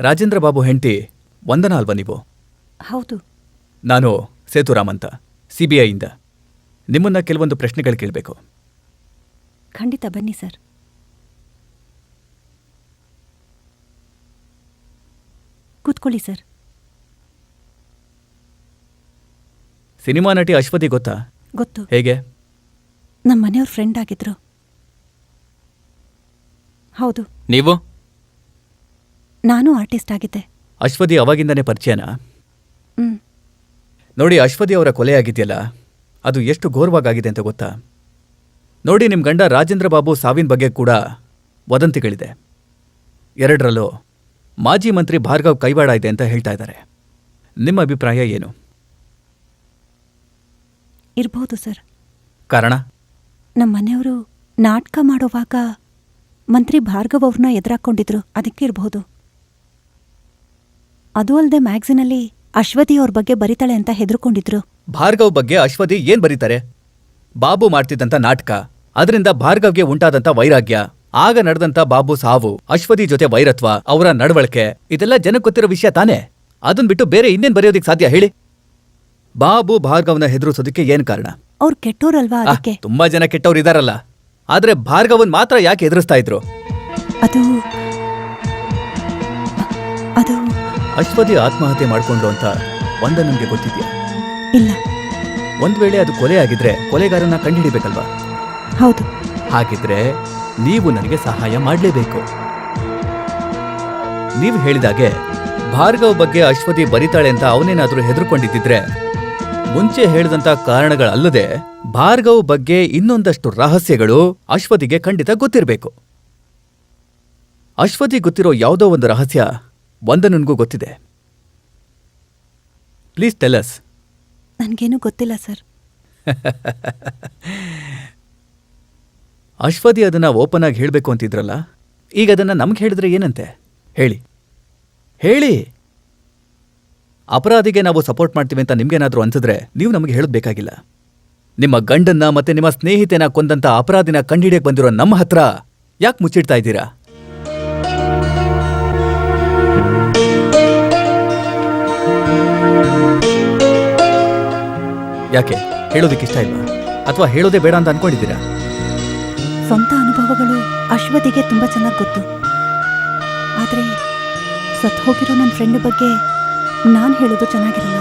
ರಾಜೇಂದ್ರ ಬಾಬು ಹೆಂಡತಿ ವಂದನಾ ಅಲ್ವಾ ನೀವು? ಹೌದು. ನಾನು ಸೇತುರಾಮ್ ಅಂತ, CBIಯಿಂದ. ನಿಮ್ಮನ್ನ ಕೆಲವೊಂದು ಪ್ರಶ್ನೆಗಳು ಕೇಳಬೇಕು. ಖಂಡಿತ ಬನ್ನಿ ಸರ್. ಕೂತ್ಕೊಳ್ಳಿ ಸರ್. ಸಿನಿಮಾ ನಟಿ ಅಶ್ವತಿ ಗೊತ್ತಾ? ಗೊತ್ತು. ಹೇಗೆ? ನಮ್ಮ ಮನೆಯವ್ರ ಫ್ರೆಂಡ್ ಆಗಿದ್ರು. ಹೌದು. ನೀವು? ನಾನು ಆರ್ಟಿಸ್ಟ್ ಆಗಿದ್ದೆ. ಅಶ್ವತಿ ಅವಾಗಿಂದನೇ ಪರಿಚಯನಾ? ಹ್ಮ್. ನೋಡಿ, ಅಶ್ವತಿ ಅವರ ಕೊಲೆ ಆಗಿದೆಯಲ್ಲ, ಅದು ಎಷ್ಟು ಘೋರವಾಗಿದೆ ಅಂತ ಗೊತ್ತಾ? ನೋಡಿ, ನಿಮ್ಮ ಗಂಡ ರಾಜೇಂದ್ರ ಬಾಬು ಸಾವಿನ ಬಗ್ಗೆ ಕೂಡ ವದಂತಿಗಳಿದೆ. ಎರಡರಲ್ಲೂ ಮಾಜಿ ಮಂತ್ರಿ ಭಾರ್ಗವ್ ಕೈವಾಡ ಇದೆ ಅಂತ ಹೇಳ್ತಾ ಇದ್ದಾರೆ. ನಿಮ್ಮ ಅಭಿಪ್ರಾಯ ಏನು? ಇರ್ಬೋದು ಸರ್. ಕಾರಣ? ನಮ್ಮ ಮನೆಯವರು ನಾಟಕ ಮಾಡೋವಾಗ ಮಂತ್ರಿ ಭಾರ್ಗವ್ ಅವ್ರನ್ನ ಎದುರಾಕೊಂಡಿದ್ರು, ಅದಕ್ಕೆ ಇರಬಹುದು. ಅದು ಅಲ್ಲದೆ ಮ್ಯಾಗ್ಝಿನಲ್ಲಿ ಅಶ್ವತಿ ಅವ್ರ ಬಗ್ಗೆ ಬರೀತಾಳೆ ಅಂತ ಹೆದರ್ಕೊಂಡಿದ್ರು. ಭಾರ್ಗವ್ ಬಗ್ಗೆ ಅಶ್ವತಿ ಏನ್ ಬರೀತಾರೆ? ಬಾಬು ಮಾಡ್ತಿದ್ದಂಥ ನಾಟಕ, ಅದರಿಂದ ಭಾರ್ಗವ್ಗೆ ಉಂಟಾದಂಥ ವೈರಾಗ್ಯ, ಆಗ ನಡೆದಂಥ ಬಾಬು ಸಾವು, ಅಶ್ವತಿ ಜೊತೆ ವೈರತ್ವ, ಅವರ ನಡವಳಿಕೆ, ಇದೆಲ್ಲ ಜನಕ್ಕೆ ಗೊತ್ತಿರೋ ವಿಷಯ ತಾನೇ. ಅದನ್ ಬಿಟ್ಟು ಬೇರೆ ಇನ್ನೇನ್ ಬರೆಯೋದಿಕ್ ಸಾಧ್ಯ ಹೇಳಿ? ಬಾಬು ಭಾರ್ಗವ್ನ ಹೆದರಿಸೋದಕ್ಕೆ ಏನ್ ಕಾರಣ? ಅವ್ರು ಕೆಟ್ಟೋರಲ್ವಾ, ಅದಕ್ಕೆ. ತುಂಬಾ ಜನ ಕೆಟ್ಟವ್ರು ಇದಾರಲ್ಲ, ಆದ್ರೆ ಭಾರ್ಗವನ್ ಮಾತ್ರ ಯಾಕೆ ಎದುರಿಸ್ತಾ ಇದ್ರು? ಅದು ಅದು ಅಶ್ವತಿ ಆತ್ಮಹತ್ಯೆ ಮಾಡ್ಕೊಂಡ್ರು ಅಂತ ವಂದನನ್ಗೆ ಗೊತ್ತಿದ್ಯಾ? ಇಲ್ಲ. ಒಂದ್ ವೇಳೆ ಅದು ಕೊಲೆ ಆಗಿದ್ರೆ ಕೊಲೆಗಾರನ ಕಂಡುಹಿಡಿಬೇಕಲ್ವಾ? ಹೌದು. ಹಾಗಿದ್ರೆ ನೀವು ನನಗೆ ಸಹಾಯ ಮಾಡಲೇಬೇಕು. ನೀವು ಹೇಳಿದಾಗೆ ಭಾರ್ಗವ್ ಬಗ್ಗೆ ಅಶ್ವತಿ ಬರಿತಾಳೆ ಅಂತ ಅವನೇನಾದ್ರೂ ಹೆದರ್ಕೊಂಡಿದ್ದಿದ್ರೆ, ಮುಂಚೆ ಹೇಳಿದಂತ ಕಾರಣಗಳಲ್ಲದೆ ಭಾರ್ಗವ್ ಬಗ್ಗೆ ಇನ್ನೊಂದಷ್ಟು ರಹಸ್ಯಗಳು ಅಶ್ವತಿಗೆ ಖಂಡಿತ ಗೊತ್ತಿರಬೇಕು. ಅಶ್ವತಿ ಗೊತ್ತಿರೋ ಯಾವುದೋ ಒಂದು ರಹಸ್ಯ ವಂದನನ್ಗೂ ಗೊತ್ತಿದೆ. Please tell us. ನನ್ಗೇನು ಗೊತ್ತಿಲ್ಲ ಸರ್. ಅಶ್ವತಿ ಅದನ್ನ ಓಪನ್ ಆಗಿ ಹೇಳಬೇಕು ಅಂತಿದ್ರಲ್ಲ, ಈಗ ಅದನ್ನ ನಮ್ಗೆ ಹೇಳಿದ್ರೆ ಏನಂತೆ? ಹೇಳಿ ಹೇಳಿ. ಅಪರಾಧಿಗೆ ನಾವು ಸಪೋರ್ಟ್ ಮಾಡ್ತೀವಿ ಅಂತ ನಿಮ್ಗೇನಾದ್ರೂ ಅನ್ಸಿದ್ರೆ ನೀವು ನಮಗೆ ಹೇಳಬೇಕಾಗಿಲ್ಲ. ನಿಮ್ಮ ಗಂಡನ್ನ ಮತ್ತೆ ನಿಮ್ಮ ಸ್ನೇಹಿತನ ಕೊಂದಂತ ಅಪರಾಧಿನ ಕಂಡಿಡಿಯಕ್ಕೆ ಬಂದಿರೋ ನಮ್ಮ ಹತ್ರ ಯಾಕೆ ಮುಚ್ಚಿಡ್ತಾ ಇದ್ದೀರಾ? ಯಾಕೆ ಹೇಳೋದಕ್ಕಿಷ್ಟ ಇಲ್ವಾ? ಅಥವಾ ಹೇಳೋದೇ ಬೇಡ ಅಂತ ಅನ್ಕೊಂಡಿದ್ದೀರಾ? ಸ್ವಂತ ಅನುಭವಗಳು ಅಶ್ವತಿಗೆ ತುಂಬಾ ಚೆನ್ನಾಗಿ ಗೊತ್ತು. ಆದ್ರೆ ಸತ್ ಹೋಗಿರೋ ನನ್ನ ಫ್ರೆಂಡ್ ಬಗ್ಗೆ ನಾನು ಹೇಳೋದು ಚೆನ್ನಾಗಿರಲ್ಲ.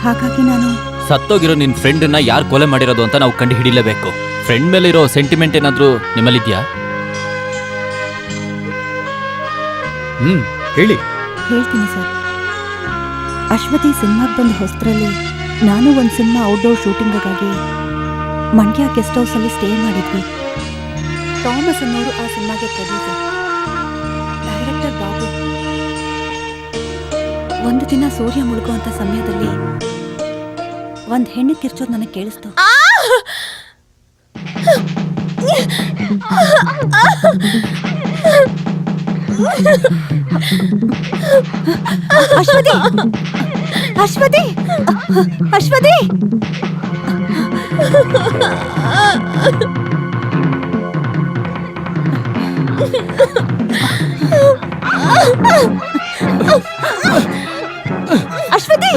ಹಾಗಾಗಿ ನಾನು ಸತ್ತೋಗಿರೋ ನಿನ್ ಫ್ರೆಂಡನ್ನ ಯಾರು ಕೊಲೆ ಮಾಡಿರೋದು ಅಂತ ನಾವು ಕಂಡು ಹಿಡಿಲೇಬೇಕು. ಫ್ರೆಂಡ್ ಮೇಲೆ ಇರೋ ಸೆಂಟಿಮೆಂಟ್ ಏನಾದ್ರೂ ನಿಮ್ಮಲ್ಲಿದ್ಯಾ? ಹೇಳಿ. ಹೇಳ್ತೀನಿ ಸರ್. ಅಶ್ವತಿ ಸಿನಿಮಾಗೆ ಬಂದ ಹೊಸದ್ರಲ್ಲಿ ನಾನು ಒಂದು ಸಿನಿಮಾ ಔಟ್ಡೋರ್ ಶೂಟಿಂಗಾಗಿ ಮಂಡ್ಯ ಗೆಸ್ಟ್ ಹೌಸಲ್ಲಿ ಸ್ಟೇ ಮಾಡಿದ್ವಿ. ಥಾಮಸ್ ಅನ್ನೋರು ಆ ಸಿನಿಮಾಗೆ ಪ್ರೊಡ್ಯೂಸರ್. ಡೈರೆಕ್ಟರ್ ಬಾಬು. ಒಂದು ದಿನ ಸೂರ್ಯ ಮುಳುಗುವಂತ ಸಮಯದಲ್ಲಿ ಒಂದು ಹೆಣ್ಣು ಕಿರ್ಚೋದು ನನಗೆ ಕೇಳಿಸ್ತು. ಅಶ್ವತಿ, ಅಶ್ವತಿ, ಅಶ್ವತಿ! ಅಶ್ವತಿ!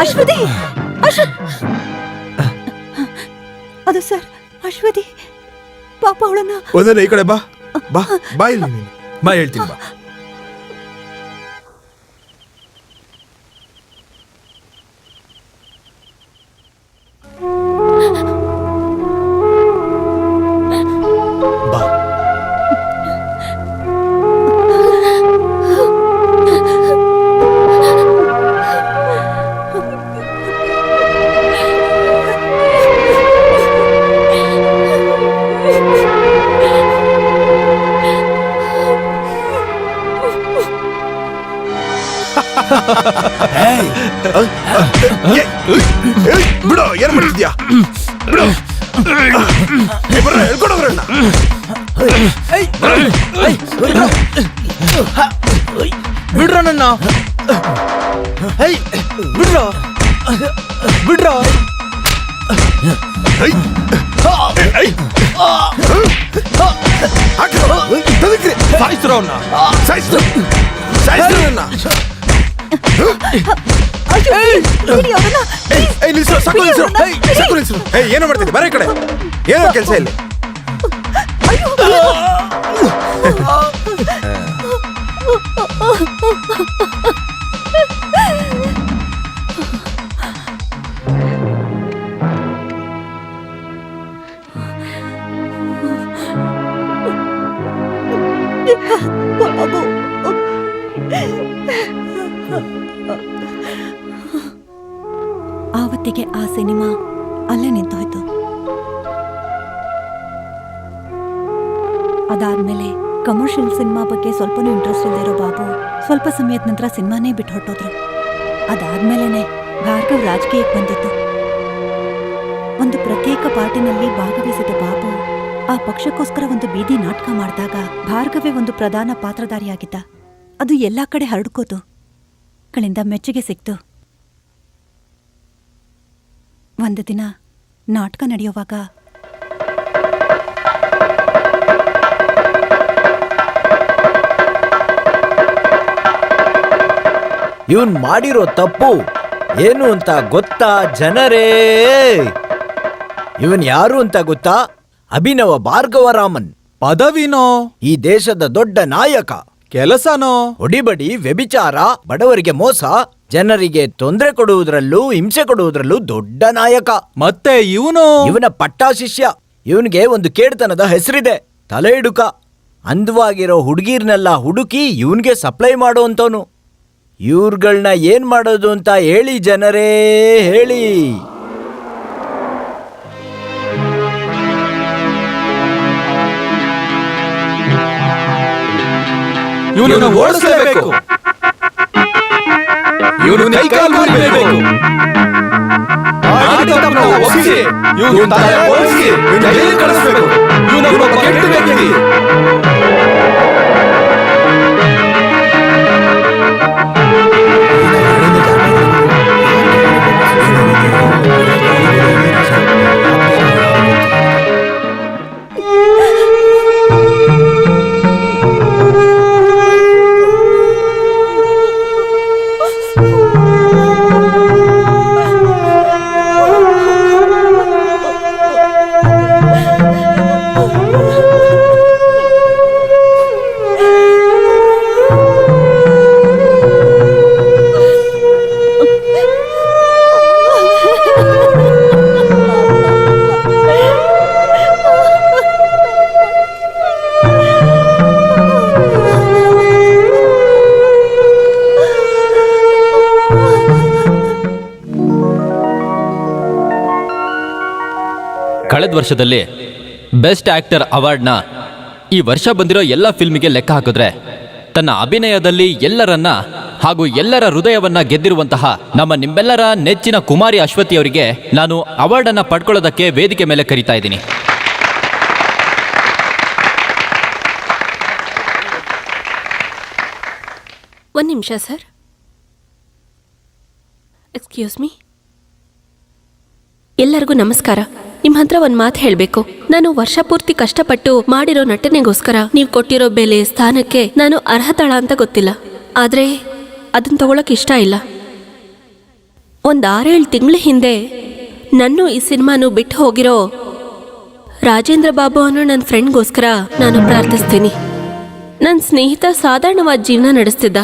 ಅಶ್ವತಿ! ಅಶ್ವತಿ! ಅದು ಸರ್, ಅಶ್ವತಿ ಪಾಪ ಅವಳನ್ನ ಒಂದನೇ ಈ ಕಡೆ ಬಾ ಬಾ ಬಾ ಇಲ್ಲಿ ನೀನು ಬಾ, ಹೇಳ್ತೀನಿ ಬಾ. ಬಿಡೋ, ಏನ್ ಮಾಡ್ತಿದ್ಯಾ? ಬಿಡೋ, ಹೇಳ್ಕೊಡೋಗ್ರಣ್ಣ. ಬಿಡ್ರೋ ನನ್ನ, ಬಿಡ್ರೋ. ಬಿಡ್ರ ಸಾಯಿಸ್ರು ಅವನ್ನ ಸಾಯಿಸ್ರು ಸಾಯಿಸ್ರು ಅವನ್ನ ಏನೋ ಮಾಡ್ತೀನಿ ಬರ ಕಡೆ ಏನೋ ಕೆಲಸ ಇಲ್ಲಿ ಬಾಬು ಆವತ್ತಿಗೆ ಆ ಸಿನಿಮಾ ಅಲ್ಲೇ ನಿಂತೋಯ್ತು. ಅದಾದ್ಮೇಲೆ ಕಮರ್ಷಿಯಲ್ ಸಿನಿಮಾ ಬಗ್ಗೆ ಸ್ವಲ್ಪನೂ ಇಂಟ್ರೆಸ್ಟ್ ಇಲ್ಲದೆ ಇರೋ ಬಾಬು ಸ್ವಲ್ಪ ಸಮಯದ ನಂತರ ಸಿನಿಮಾನೇ ಬಿಟ್ಟು ಹೊರಟೋದ್ರು. ಅದಾದ್ಮೇಲೆ ಭಾರ್ಗವ್ ರಾಜಕೀಯಕ್ಕೆ ಬಂದಿತ್ತು. ಒಂದು ಪ್ರತ್ಯೇಕ ಪಾರ್ಟಿನಲ್ಲಿ ಭಾಗವಹಿಸಿದ ಬಾಬು ಆ ಪಕ್ಷಕ್ಕೋಸ್ಕರ ಒಂದು ಬೀದಿ ನಾಟಕ ಮಾಡಿದಾಗ ಭಾರ್ಗವೇ ಒಂದು ಪ್ರಧಾನ ಪಾತ್ರಧಾರಿಯಾಗಿದ್ದ. ಅದು ಎಲ್ಲಾ ಕಡೆ ಹರಡ್ಕೋತು, ಗಳಿಂದ ಮೆಚ್ಚುಗೆ ಸಿಕ್ತು. ಒಂದು ದಿನ ನಾಟಕ ನಡೆಯುವಾಗ ಇವನ್ ಮಾಡಿರೋ ತಪ್ಪು ಏನು ಅಂತ ಗೊತ್ತಾ ಜನರೇ? ಇವನ್ ಯಾರು ಅಂತ ಗೊತ್ತಾ? ಅಭಿನವ ಭಾರ್ಗವರಾಮನ್. ಪದವಿನೋ? ಈ ದೇಶದ ದೊಡ್ಡ ನಾಯಕ. ಕೆಲಸನೋ? ಹೊಡಿಬಡಿ, ವ್ಯಭಿಚಾರ, ಬಡವರಿಗೆ ಮೋಸ, ಜನರಿಗೆ ತೊಂದರೆ ಕೊಡುವುದರಲ್ಲೂ ಹಿಂಸೆ ಕೊಡುವುದರಲ್ಲೂ ದೊಡ್ಡ ನಾಯಕ. ಮತ್ತೆ ಇವನ ಪಟ್ಟಾ ಶಿಷ್ಯ. ಇವನ್ಗೆ ಒಂದು ಕೇಡ್ತನದ ಹೆಸರಿದೆ, ತಲೆ ಹಿಡುಕ. ಅಂದವಾಗಿರೋ ಹುಡುಗಿರ್ನೆಲ್ಲ ಹುಡುಕಿ ಇವನ್ಗೆ ಸಪ್ಲೈ ಮಾಡೋಂತವನು. ಇವ್ರುಗಳ್ನ ಏನ್ ಮಾಡೋದು ಅಂತ ಹೇಳಿ ಜನರೇ, ಹೇಳಿ. ಇವನನ್ನು ಓಡಿಸಲೇಬೇಕು. ಇವನು ಕೈಕಾಲು ಮುರಿಬೇಕು. ಮಾಡಿದ ತಪ್ಪನ್ನ ಒಪ್ಪಿಸಿ, ಇವನು ತಲೆ ಓಡಿಸಿ, ಇವನು ಜೈಲಿಗೆ ಕಳಿಸ್ಬೇಕು. ಇವನೊಬ್ಬ ಕೆಟ್ಟ ವ್ಯಕ್ತಿ. ಕಳೆದ ವರ್ಷದಲ್ಲಿ ಬೆಸ್ಟ್ ಆಕ್ಟರ್ ಅವಾರ್ಡ್ನ ಈ ವರ್ಷ ಬಂದಿರೋ ಎಲ್ಲ ಫಿಲ್ಮಿಗೆ ಲೆಕ್ಕ ಹಾಕಿದ್ರೆ ತನ್ನ ಅಭಿನಯದಲ್ಲಿ ಎಲ್ಲರನ್ನ ಹಾಗೂ ಎಲ್ಲರ ಹೃದಯವನ್ನ ಗೆದ್ದಿರುವಂತಹ ನಿಮ್ಮೆಲ್ಲರ ನೆಚ್ಚಿನ ಕುಮಾರಿ ಅಶ್ವತಿ ಅವರಿಗೆ ನಾನು ಅವಾರ್ಡನ್ನು ಪಡ್ಕೊಳ್ಳೋದಕ್ಕೆ ವೇದಿಕೆ ಮೇಲೆ ಕರೀತಾ ಇದ್ದೀನಿ. ಒಂದು ನಿಮಿಷ ಸರ್. Excuse me. ಎಲ್ಲರಿಗೂ ನಮಸ್ಕಾರ. ನಿಮ್ಮ ಹತ್ರ ಒಂದು ಮಾತು ಹೇಳಬೇಕು. ನಾನು ವರ್ಷ ಪೂರ್ತಿ ಕಷ್ಟಪಟ್ಟು ಮಾಡಿರೋ ನಟನೆಗೋಸ್ಕರ ನೀವು ಕೊಟ್ಟಿರೋ ಬೆಲೆ, ಸ್ಥಾನಕ್ಕೆ ನಾನು ಅರ್ಹತಳ ಅಂತ ಗೊತ್ತಿಲ್ಲ. ಆದರೆ ಅದನ್ನ ತಗೊಳಕ್ ಇಷ್ಟ ಇಲ್ಲ. ಒಂದು 6-7 ತಿಂಗಳ ಹಿಂದೆ ನನ್ನ ಈ ಸಿನಿಮಾನು ಬಿಟ್ಟು ಹೋಗಿರೋ ರಾಜೇಂದ್ರ ಬಾಬು ಅನ್ನೋ ನನ್ನ ಫ್ರೆಂಡ್ಗೋಸ್ಕರ ನಾನು ಪ್ರಾರ್ಥಿಸ್ತೀನಿ. ನನ್ನ ಸ್ನೇಹಿತ ಸಾಧಾರಣವಾದ ಜೀವನ ನಡೆಸ್ತಿದ್ದ.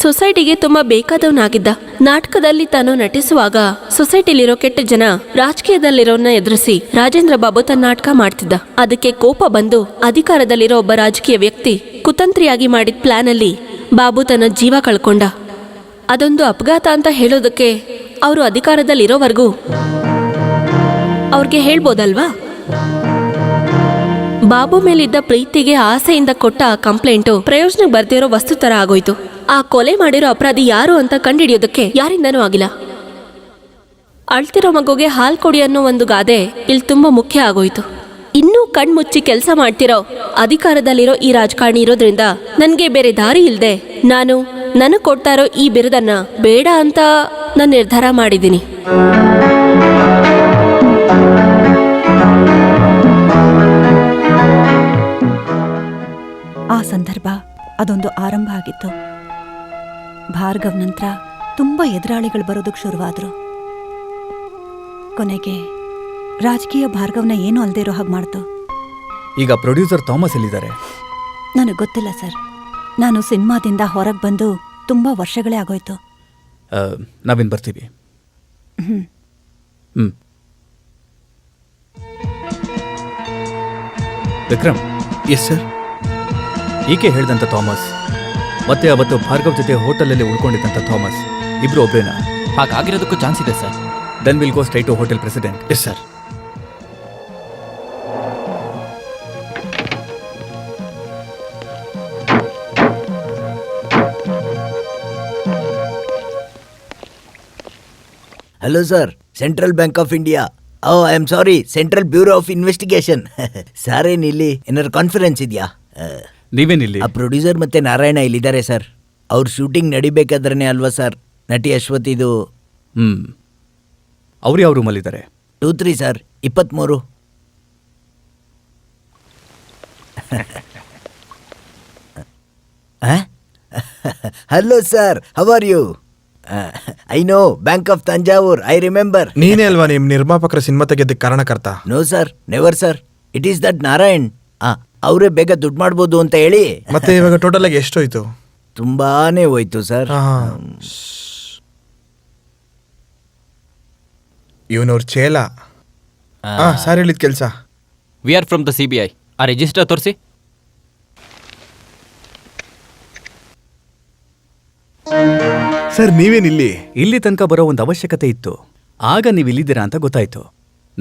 ಸೊಸೈಟಿಗೆ ತುಂಬಾ ಬೇಕಾದವನಾಗಿದ್ದ. ನಾಟಕದಲ್ಲಿ ತಾನು ನಟಿಸುವಾಗ ಸೊಸೈಟಿಲಿರೋ ಕೆಟ್ಟ ಜನ ರಾಜಕೀಯದಲ್ಲಿರೋನ್ನ ಎದುರಿಸಿ ರಾಜೇಂದ್ರ ಬಾಬು ತನ್ನ ನಾಟಕ ಮಾಡ್ತಿದ್ದ. ಅದಕ್ಕೆ ಕೋಪ ಬಂದು ಅಧಿಕಾರದಲ್ಲಿರೋ ಒಬ್ಬ ರಾಜಕೀಯ ವ್ಯಕ್ತಿ ಕುತಂತ್ರಿಯಾಗಿ ಮಾಡಿದ ಪ್ಲಾನ್ ಅಲ್ಲಿ ಬಾಬು ತನ್ನ ಜೀವ ಕಳ್ಕೊಂಡ. ಅದೊಂದು ಅಪಘಾತ ಅಂತ ಹೇಳೋದಕ್ಕೆ ಅವರು ಅಧಿಕಾರದಲ್ಲಿರೋವರೆಗೂ ಅವ್ರಿಗೆ ಹೇಳ್ಬೋದಲ್ವಾ? ಬಾಬು ಮೇಲಿದ್ದ ಪ್ರೀತಿಗೆ ಆಸೆಯಿಂದ ಕೊಟ್ಟ ಆ ಕಂಪ್ಲೇಂಟು ಪ್ರಯೋಜನಕ್ಕೆ ಬರ್ದಿರೋ ವಸ್ತು ತರ ಆಗೋಯ್ತು. ಆ ಕೊಲೆ ಮಾಡಿರೋ ಅಪರಾಧಿ ಯಾರು ಅಂತ ಕಂಡುಹಿಡಿಯೋದಕ್ಕೆ ಯಾರಿಂದನೂ ಆಗಿಲ್ಲ. ಅಳ್ತಿರೋ ಮಗುಗೆ ಹಾಲು ಕೊಡಿ ಅನ್ನೋ ಒಂದು ಗಾದೆ ಇಲ್ಲಿ ತುಂಬಾ ಮುಖ್ಯ ಆಗೋಯ್ತು. ಇನ್ನೂ ಕಣ್ಮುಚ್ಚಿ ಕೆಲಸ ಮಾಡ್ತಿರೋ ಅಧಿಕಾರದಲ್ಲಿರೋ ಈ ರಾಜಕಾರಣಿ ಇರೋದ್ರಿಂದ ನನಗೆ ಬೇರೆ ದಾರಿ ಇಲ್ಲದೆ ನಾನು ನನಗ್ ಕೊಡ್ತಾ ಇರೋ ಈ ಬಿರುದನ್ನ ಬೇಡ ಅಂತ ನಾನು ನಿರ್ಧಾರ ಮಾಡಿದ್ದೀನಿ. ಆ ಸಂದರ್ಭ ಅದೊಂದು ಆರಂಭ ಆಗಿತ್ತು. ಭಾರ್ಗವ್ ನಂತರ ತುಂಬ ಎದುರಾಳಿಗಳು ಬರೋದಕ್ಕೆ ಶುರುವಾದ್ರು. ಕೊನೆಗೆ ರಾಜಕೀಯ ಭಾರ್ಗವ್ನ ಏನೂ ಅಲ್ಲದೆ ಇರೋ ಹಾಗೆ ಮಾಡ್ತು. ಈಗ ಪ್ರೊಡ್ಯೂಸರ್ ಥಾಮಸ್ ಎಲ್ಲಿದ್ದಾರೆ? ನನಗೆ ಗೊತ್ತಿಲ್ಲ ಸರ್. ನಾನು ಸಿನಿಮಾದಿಂದ ಹೊರಗೆ ಬಂದು ತುಂಬ ವರ್ಷಗಳೇ ಆಗೋಯ್ತು. ನಾವಿನ್ ಬರ್ತೀವಿ. ವಿಕ್ರಮ್. Yes sir. ಈಕೆ ಹೇಳ್ದಂತ ಥಾಮಸ್ ಮತ್ತೆ ಅವತ್ತು ಭಾರ್ಗವ್ ಜೊತೆ ಹೋಟೆಲಲ್ಲಿ ಉಳ್ಕೊಂಡಿದ್ದಂಥ ಥಾಮಸ್ ಇಬ್ರು ಒಬ್ರೇನಾ? ಹಾಗಾಗಿರೋದಕ್ಕೂ ಚಾನ್ಸ್ ಇದೆ sir. Then will go straight to Hotel President. Yes sir. Hello sir, Central Bank of India. Oh I am sorry, Central Bureau of Investigation. Sir ಏನಿಲ್ಲಿ ಏನಾರು ಕಾನ್ಫರೆನ್ಸ್ ಇದೆಯಾ? ನೀವೇನಿಲ್ಲಿ? ಆ ಪ್ರೊಡ್ಯೂಸರ್ ಮತ್ತೆ ನಾರಾಯಣ ಇಲ್ಲಿದ್ದಾರೆ ಸರ್. ಅವ್ರ ಶೂಟಿಂಗ್ ನಡಿಬೇಕಾದ್ರೇ ಅಲ್ವಾ ಸರ್ ನಟಿ ಅಶ್ವತಿದು? ಅವ್ರು ಯಾವ ರೂಮಲ್ಲಿದ್ದಾರೆ? 23 sir, 23. Hello sir, how are you? I know, bank of Thanjavur, I remember. ನೀನೇ ಅಲ್ವಾ ನಿಮ್ ನಿರ್ಮಾಪಕರ ಸಿನಿಮಾ ತೆಗೆದಕ್ಕೆ ಕಾರಣಕರ್ತ? No sir, never sir. It is that Narayan. ಅವರೇ ಬೇಗ ದುಡ್ಡು ಮಾಡ್ಬೋದು ಅಂತ ಹೇಳಿ. ಮತ್ತೆ ಇವಾಗ ಟೋಟಲ್ ಆಗಿ ಎಷ್ಟೋಯ್ತು? ತುಂಬಾನೇ ಹೋಯ್ತು ಸರ್. ಇವನವ್ರ ಚೇಲ. ಸರ್ ಹೇಳಿದ ಕೆಲಸ. We are from the CBI. ಆ ರಿಜಿಸ್ಟರ್ ತೋರಿಸಿ. ಸರ್ ನೀವೇನಿಲ್ಲಿ? ಇಲ್ಲಿ ತನಕ ಬರೋ ಒಂದು ಅವಶ್ಯಕತೆ ಇತ್ತು. ಆಗ ನೀವು ಇಲ್ಲಿದ್ದೀರಾ ಅಂತ ಗೊತ್ತಾಯ್ತು.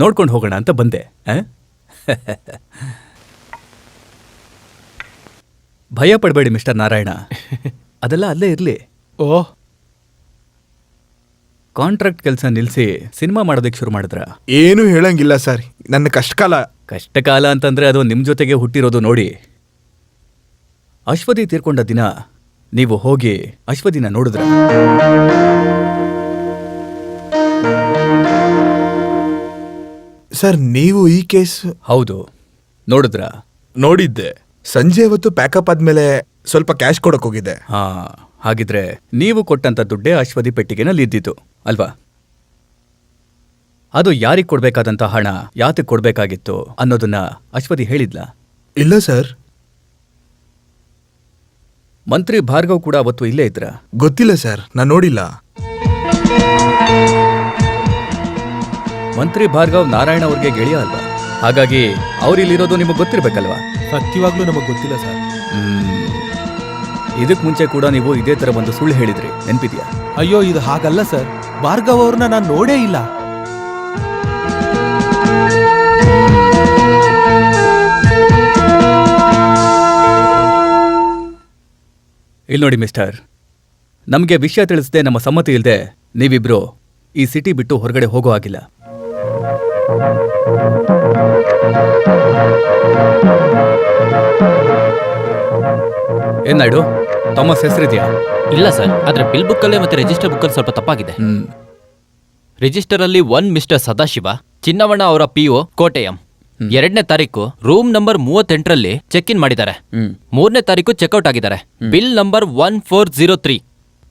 ನೋಡ್ಕೊಂಡು ಹೋಗೋಣ ಅಂತ ಬಂದೆ. ಭಯ ಪಡಬೇಡಿ ಮಿಸ್ಟರ್ ನಾರಾಯಣ, ಅದೆಲ್ಲ ಅಲ್ಲೇ ಇರಲಿ. ಓಹ್, ಕಾಂಟ್ರಾಕ್ಟ್ ಕೆಲಸ ನಿಲ್ಲಿಸಿ ಸಿನಿಮಾ ಮಾಡೋದಕ್ಕೆ ಶುರು ಮಾಡಿದ್ರ? ಏನು ಹೇಳಂಗಿಲ್ಲ ಸರ್, ನನ್ನ ಕಷ್ಟಕಾಲ. ಕಷ್ಟಕಾಲ ಅಂತಂದ್ರೆ ಅದು ನಿಮ್ಮ ಜೊತೆಗೆ ಹುಟ್ಟಿರೋದು ನೋಡಿ. ಅಶ್ವತಿ ತೀರ್ಕೊಂಡ ದಿನ ನೀವು ಹೋಗಿ ಅಶ್ವತಿನ ನೋಡಿದ್ರ? ಸರ್ ನೀವು ಈ ಕೇಸ್? ಹೌದು, ನೋಡಿದ್ರ? ನೋಡಿದ್ದೆ. ಸಂಜೆ ಹೊತ್ತು ಪ್ಯಾಕಪ್ ಆದ್ಮೇಲೆ ಸ್ವಲ್ಪ ಕ್ಯಾಶ್ ಕೊಡಕ್ ಹೋಗಿದ್ದೆ. ಹಾ, ಹಾಗಿದ್ರೆ ನೀವು ಕೊಟ್ಟಂತ ದುಡ್ಡೇ ಅಶ್ವತಿ ಪೆಟ್ಟಿಗೆನಲ್ಲಿ ಇದ್ದಿತ್ತು ಅಲ್ವಾ? ಅದು ಯಾರಿಗೆ ಕೊಡ್ಬೇಕಾದಂತ ಹಣ, ಯಾತಕ್ಕೆ ಕೊಡ್ಬೇಕಾಗಿತ್ತು ಅನ್ನೋದನ್ನ ಅಶ್ವತಿ ಹೇಳಿದ್ಲ? ಇಲ್ಲ ಸರ್. ಮಂತ್ರಿ ಭಾರ್ಗವ್ ಕೂಡ ಅವತ್ತು ಇಲ್ಲೇ ಇದ್ರ? ಗೊತ್ತಿಲ್ಲ ಸರ್, ನಾನು ನೋಡಿಲ್ಲ. ಮಂತ್ರಿ ಭಾರ್ಗವ್ ನಾರಾಯಣ ಅವ್ರಿಗೆ ಗೆಳೆಯ ಅಲ್ವಾ? ಹಾಗಾಗಿ ಅವ್ರಿಲ್ಲಿರೋದು ನಿಮಗೆ ಗೊತ್ತಿರ್ಬೇಕಲ್ವಾ? ಸತ್ಯವಾಗ್ಲೂ ನಮಗೆ ಗೊತ್ತಿಲ್ಲ ಸರ್. ಇದಕ್ ಮುಂಚೆ ಕೂಡ ನೀವು ಇದೇ ತರ ಒಂದು ಸುಳ್ಳು ಹೇಳಿದ್ರಿ, ನೆನ್ಪಿದ್ಯಾ? ಅಯ್ಯೋ, ಇದು ಹಾಗಲ್ಲ ಸರ್. ಭಾರ್ಗವ್ ಅವ್ರನ್ನ ನಾನು ನೋಡೇ ಇಲ್ಲ. ಇಲ್ಲಿ ನೋಡಿ ಮಿಸ್ಟರ್, ನಮಗೆ ವಿಷಯ ತಿಳಿಸದೆ ನಮ್ಮ ಸಮ್ಮತಿ ಇಲ್ಲದೆ ನೀವಿಬ್ರು ಈ ಸಿಟಿ ಬಿಟ್ಟು ಹೊರಗಡೆ ಹೋಗೋ ಆಗಿಲ್ಲ. ಏನಾಯ್ಡು, ಥಾಮಸ್ ಹೆಸರಿದ್ಯಾ? ಇಲ್ಲ ಸರ್, ಆದ್ರೆ ಬಿಲ್ ಬುಕ್ಕಲ್ಲೇ ಮತ್ತೆ ರಿಜಿಸ್ಟರ್ ಬುಕ್ಕಲ್ಲಿ ಸ್ವಲ್ಪ ತಪ್ಪಾಗಿದೆ. ರಿಜಿಸ್ಟರ್ ಅಲ್ಲಿ 1 ಮಿಸ್ಟರ್ ಸದಾಶಿವ, ಚಿನ್ನವಣ್ಣ ಅವರ PO ಕೋಟೆಯಂ. 2ನೇ ತಾರೀಕು ರೂಮ್ ನಂಬರ್ 38ರಲ್ಲಿ ಚೆಕ್ ಇನ್ ಮಾಡಿದ್ದಾರೆ. 3ನೇ ತಾರೀಕು ಚೆಕ್ಔಟ್ ಆಗಿದ್ದಾರೆ. Bill number 1403,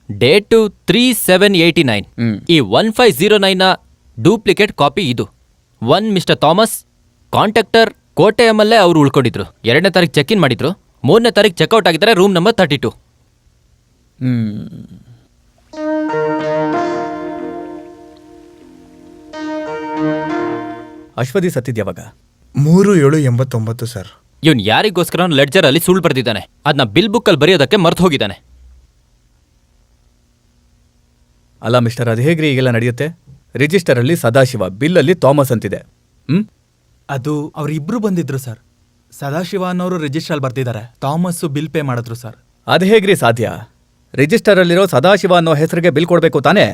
date 3789. ಈ 1509 ನ ಡೂಪ್ಲಿಕೇಟ್ ಕಾಪಿ ಇದು. 1 ಮಿಸ್ಟರ್ ಥಾಮಸ್, ಕಾಂಟ್ಯಾಕ್ಟರ್ ಕೋಟೆಯಮ್ಮಲ್ಲೇ ಅವರು ಉಳ್ಕೊಂಡಿದ್ರು. 2ನೇ ತಾರೀಕು ಚೆಕ್ ಇನ್ ಮಾಡಿದ್ರು. 3ನೇ ತಾರೀಕು ಚೆಕ್ಔಟ್ ಆಗಿದ್ದಾರೆ, ರೂಮ್ ನಂಬರ್ 32. ಅಶ್ವತಿ ಸತ್ತಿದ್ಯಾವಾಗ? 3/7/89 ಸರ್. ಇವನ್ ಯಾರಿಗೋಸ್ಕರ ಲೆಡ್ಜರ್ ಅಲ್ಲಿ ಸುಳ್ಳು ಬರೆದಿದ್ದಾನೆ, ಅದನ್ನ ಬಿಲ್ ಬುಕ್ ಅಲ್ಲಿ ಬರೆಯೋದಕ್ಕೆ ಮರ್ತು ಹೋಗಿದ್ದಾನೆ. ಅಲ್ಲ ಮಿಸ್ಟರ್, ಅದು ಹೇಗ್ರಿ ಈಗೆಲ್ಲ ನಡೆಯುತ್ತೆ? ರಿಜಿಸ್ಟರ್ ಅಲ್ಲಿ ಸದಾಶಿವ, ಬಿಲ್ ಅಲ್ಲಿ ಥಾಮಸ್ ಅಂತಿದೆ. ಅದು ಅವರಿಬ್ರು ಬಂದಿದ್ರು ಸರ್. ಸದಾಶಿವ ಅನ್ನೋರು ರಿಜಿಸ್ಟರ್ ಅಲ್ಲಿ ಬರ್ತಿದ್ದಾರೆ, ಥಾಮಸ್ ಬಿಲ್ ಪೇ ಮಾಡಿದ್ರು ಸರ್. ಅದು ಹೇಗ್ರಿ ಸಾಧ್ಯ? ರಿಜಿಸ್ಟರ್ ಅಲ್ಲಿರೋ ಸದಾಶಿವ ಅನ್ನೋ ಹೆಸರಿಗೆ ಬಿಲ್ ಕೊಡ್ಬೇಕು ತಾನೇ?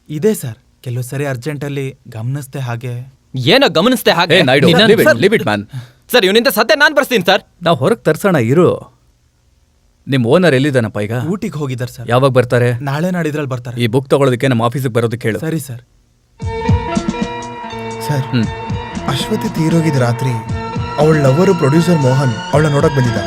ಇದೆ ಸರ್, ಕೆಲವು ಸರಿ ಅರ್ಜೆಂಟಲ್ಲಿ ಗಮನಿಸ್ದೆ. ಹಾಗೆ ಏನೋ ಗಮನಿಸ್ತೆ ಹಾಗೆ. Naidu, leave it, man. Sir ಇವನಿಂದ ಸದ್ಯ ನಾನ್ ಬರ್ಸ್ತೀನಿ ಸರ್. ನಾವು ಹೊರಗೆ ತರ್ಸೋಣ ಇರು. ನಿಮ್ ಓನರ್ ಎಲ್ಲಿದ್ದಾನಪ್ಪ ಈಗ? ಊಟಿಗೆ ಹೋಗಿದ್ದಾರೆ ಸರ್. ಯಾವಾಗ ಬರ್ತಾರೆ? ನಾಳೆ ನಾಡಿದ್ರಲ್ಲಿ ಬರ್ತಾರೆ. ಈ ಬುಕ್ ತಗೊಳ್ಳೋದಕ್ಕೆ ನಮ್ಮ ಆಫೀಸಿಗೆ ಬರೋದಕ್ಕೆ ಹೇಳು. ಸರಿ ಸರ್. ಸರ್, ಹ್ಮ್. ಅಶ್ವತಿ ತೀರೋಗಿದ ರಾತ್ರಿ ಅವಳ ಲವರು ಪ್ರೊಡ್ಯೂಸರ್ ಮೋಹನ್ ಅವಳ ನೋಡಕ್ ಬಂದಿದ್ದ.